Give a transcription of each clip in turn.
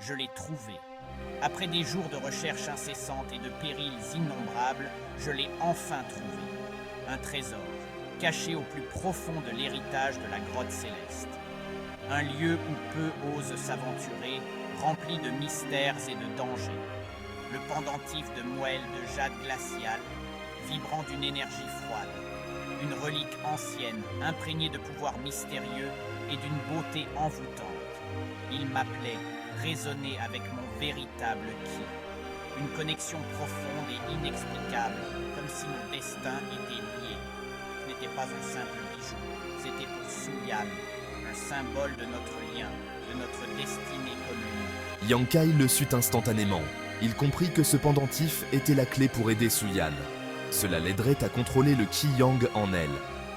Je l'ai trouvé. Après des jours de recherche incessante et de périls innombrables, je l'ai enfin trouvé. Un trésor, caché au plus profond de l'héritage de la grotte céleste. Un lieu où peu osent s'aventurer, rempli de mystères et de dangers. Le pendentif de moelle de jade glacial, vibrant d'une énergie froide. Une relique ancienne, imprégnée de pouvoirs mystérieux et d'une beauté envoûtante. Il m'appelait, résonnait avec mon véritable ki. Une connexion profonde et inexplicable, comme si nos destins étaient liés. Ce n'était pas un simple bijou, c'était pour Suyan, un symbole de notre lien, de notre destinée commune. Yang Kai le sut instantanément. Il comprit que ce pendentif était la clé pour aider Suyan. Cela l'aiderait à contrôler le Qi Yang en elle.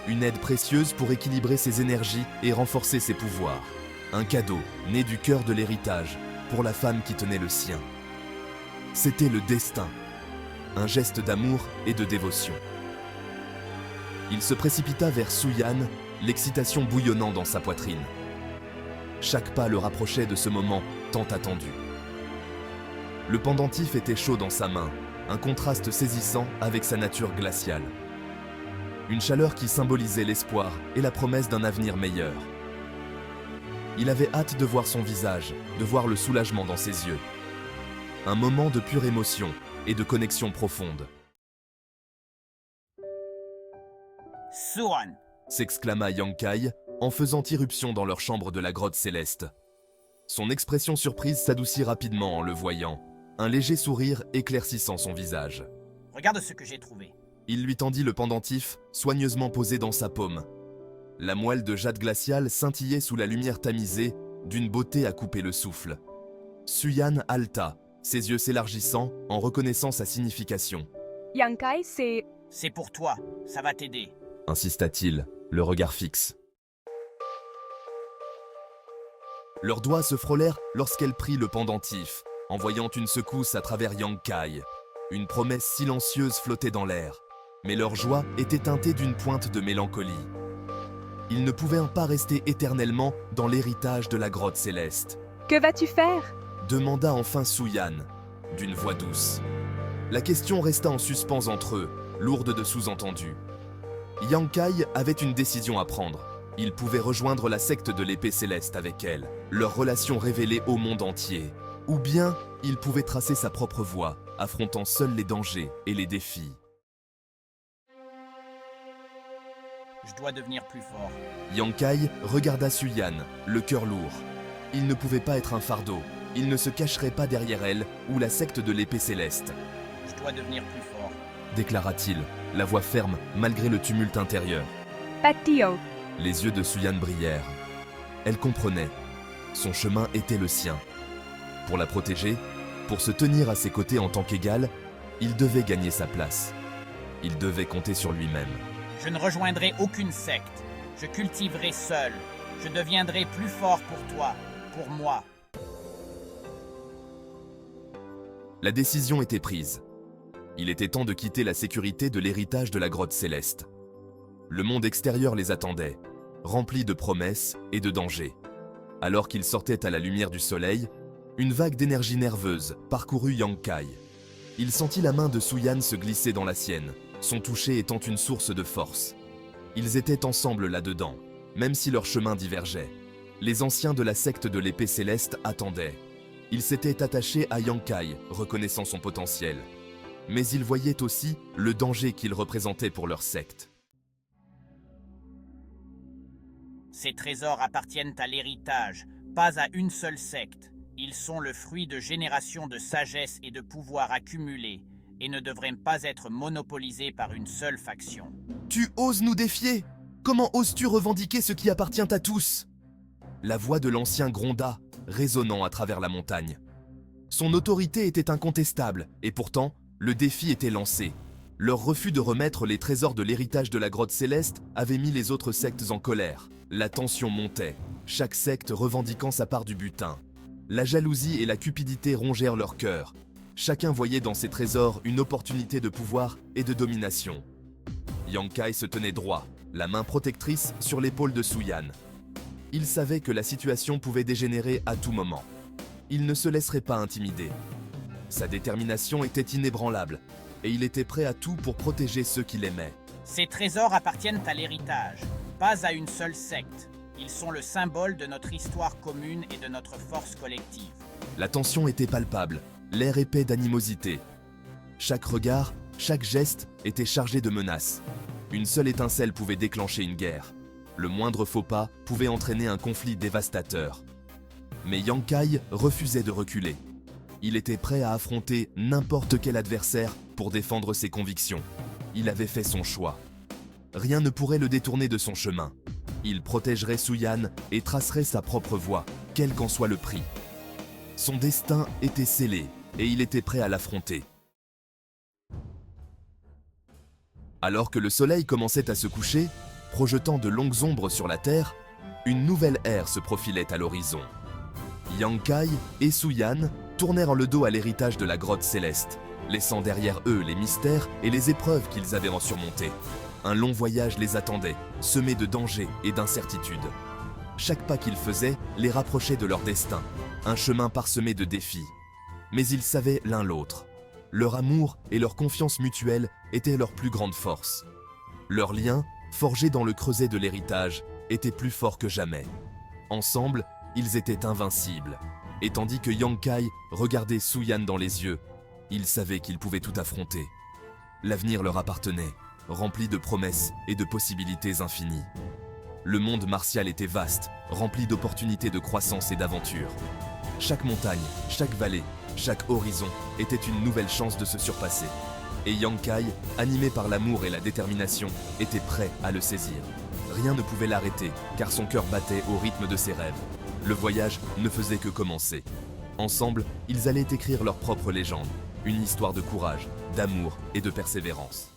Une aide précieuse pour équilibrer ses énergies et renforcer ses pouvoirs. Un cadeau, né du cœur de l'héritage, pour la femme qui tenait le sien. C'était le destin. Un geste d'amour et de dévotion. Il se précipita vers Suyan, l'excitation bouillonnant dans sa poitrine. Chaque pas le rapprochait de ce moment tant attendu. Le pendentif était chaud dans sa main, un contraste saisissant avec sa nature glaciale. Une chaleur qui symbolisait l'espoir et la promesse d'un avenir meilleur. Il avait hâte de voir son visage, de voir le soulagement dans ses yeux. Un moment de pure émotion et de connexion profonde. Suan, S'exclama Yang Kai en faisant irruption dans leur chambre de la grotte céleste. Son expression surprise s'adoucit rapidement en le voyant, un léger sourire éclaircissant son visage. regarde ce que j'ai trouvé. Il lui tendit le pendentif, soigneusement posé dans sa paume. La moelle de jade glacial scintillait sous la lumière tamisée, d'une beauté à couper le souffle. Suyan haleta, ses yeux s'élargissant en reconnaissant sa signification. Yang Kai, C'est pour toi, ça va t'aider. Insista-t-il, le regard fixe. Leurs doigts se frôlèrent lorsqu'elle prit le pendentif, envoyant une secousse à travers Yang Kai. Une promesse silencieuse flottait dans l'air, mais leur joie était teintée d'une pointe de mélancolie. Ils ne pouvaient pas rester éternellement dans l'héritage de la grotte céleste. que vas-tu faire? Demanda enfin Suyan, d'une voix douce. La question resta en suspens entre eux, lourde de sous-entendus. Yang Kai avait une décision à prendre. Il pouvait rejoindre la secte de l'épée céleste avec elle, leur relation révélée au monde entier. Ou bien, il pouvait tracer sa propre voie, affrontant seul les dangers et les défis. Je dois devenir plus fort. Yang Kai regarda Suyan, le cœur lourd. Il ne pouvait pas être un fardeau. Il ne se cacherait pas derrière elle ou la secte de l'épée céleste. Je dois devenir plus fort. Déclara-t-il, la voix ferme malgré le tumulte intérieur. Patio. Les yeux de Suyan brillèrent. Elle comprenait. Son chemin était le sien. Pour la protéger, pour se tenir à ses côtés en tant qu'égal, il devait gagner sa place. Il devait compter sur lui-même. Je ne rejoindrai aucune secte. Je cultiverai seul. Je deviendrai plus fort pour toi, pour moi. La décision était prise. Il était temps de quitter la sécurité de l'héritage de la grotte céleste. Le monde extérieur les attendait, rempli de promesses et de dangers. Alors qu'ils sortaient à la lumière du soleil, une vague d'énergie nerveuse parcourut Yang Kai. Il sentit la main de Suyan se glisser dans la sienne, son toucher étant une source de force. Ils étaient ensemble là-dedans, même si leurs chemins divergeaient. Les anciens de la secte de l'épée céleste attendaient. Ils s'étaient attachés à Yang Kai, reconnaissant son potentiel. Mais ils voyaient aussi le danger qu'il représentait pour leur secte. Ces trésors appartiennent à l'héritage, pas à une seule secte. Ils sont le fruit de générations de sagesse et de pouvoir accumulés, et ne devraient pas être monopolisés par une seule faction. Tu oses nous défier? Comment oses-tu revendiquer ce qui appartient à tous? La voix de l'ancien gronda, résonnant à travers la montagne. Son autorité était incontestable, et pourtant, le défi était lancé. Leur refus de remettre les trésors de l'héritage de la grotte céleste avait mis les autres sectes en colère. La tension montait, chaque secte revendiquant sa part du butin. La jalousie et la cupidité rongèrent leur cœur. Chacun voyait dans ces trésors une opportunité de pouvoir et de domination. Yang Kai se tenait droit, la main protectrice sur l'épaule de Suyan. Il savait que la situation pouvait dégénérer à tout moment. il ne se laisserait pas intimider. Sa détermination était inébranlable, et il était prêt à tout pour protéger ceux qu'il aimait. Ces trésors appartiennent à l'héritage, pas à une seule secte. Ils sont le symbole de notre histoire commune et de notre force collective. La tension était palpable, l'air épais d'animosité. Chaque regard, chaque geste était chargé de menaces. Une seule étincelle pouvait déclencher une guerre. Le moindre faux pas pouvait entraîner un conflit dévastateur. Mais Yang Kai refusait de reculer. Il était prêt à affronter n'importe quel adversaire pour défendre ses convictions. Il avait fait son choix. Rien ne pourrait le détourner de son chemin. Il protégerait Suyan et tracerait sa propre voie, quel qu'en soit le prix. Son destin était scellé et il était prêt à l'affronter. Alors que le soleil commençait à se coucher, projetant de longues ombres sur la terre, une nouvelle ère se profilait à l'horizon. Yang Kai et Suyan tournèrent le dos à l'héritage de la grotte céleste, laissant derrière eux les mystères et les épreuves qu'ils avaient en surmonter. Un long voyage les attendait, semé de dangers et d'incertitudes. Chaque pas qu'ils faisaient les rapprochait de leur destin, un chemin parsemé de défis. Mais ils savaient l'un l'autre. Leur amour et leur confiance mutuelle étaient leur plus grande force. Leur lien, forgé dans le creuset de l'héritage, était plus fort que jamais. Ensemble, ils étaient invincibles. Et tandis que Yang Kai regardait Suyan dans les yeux, il savait qu'ils pouvaient tout affronter. L'avenir leur appartenait, rempli de promesses et de possibilités infinies. Le monde martial était vaste, rempli d'opportunités de croissance et d'aventure. Chaque montagne, chaque vallée, chaque horizon était une nouvelle chance de se surpasser. Et Yang Kai, animé par l'amour et la détermination, était prêt à le saisir. Rien ne pouvait l'arrêter, car son cœur battait au rythme de ses rêves. Le voyage ne faisait que commencer. Ensemble, ils allaient écrire leur propre légende, une histoire de courage, d'amour et de persévérance.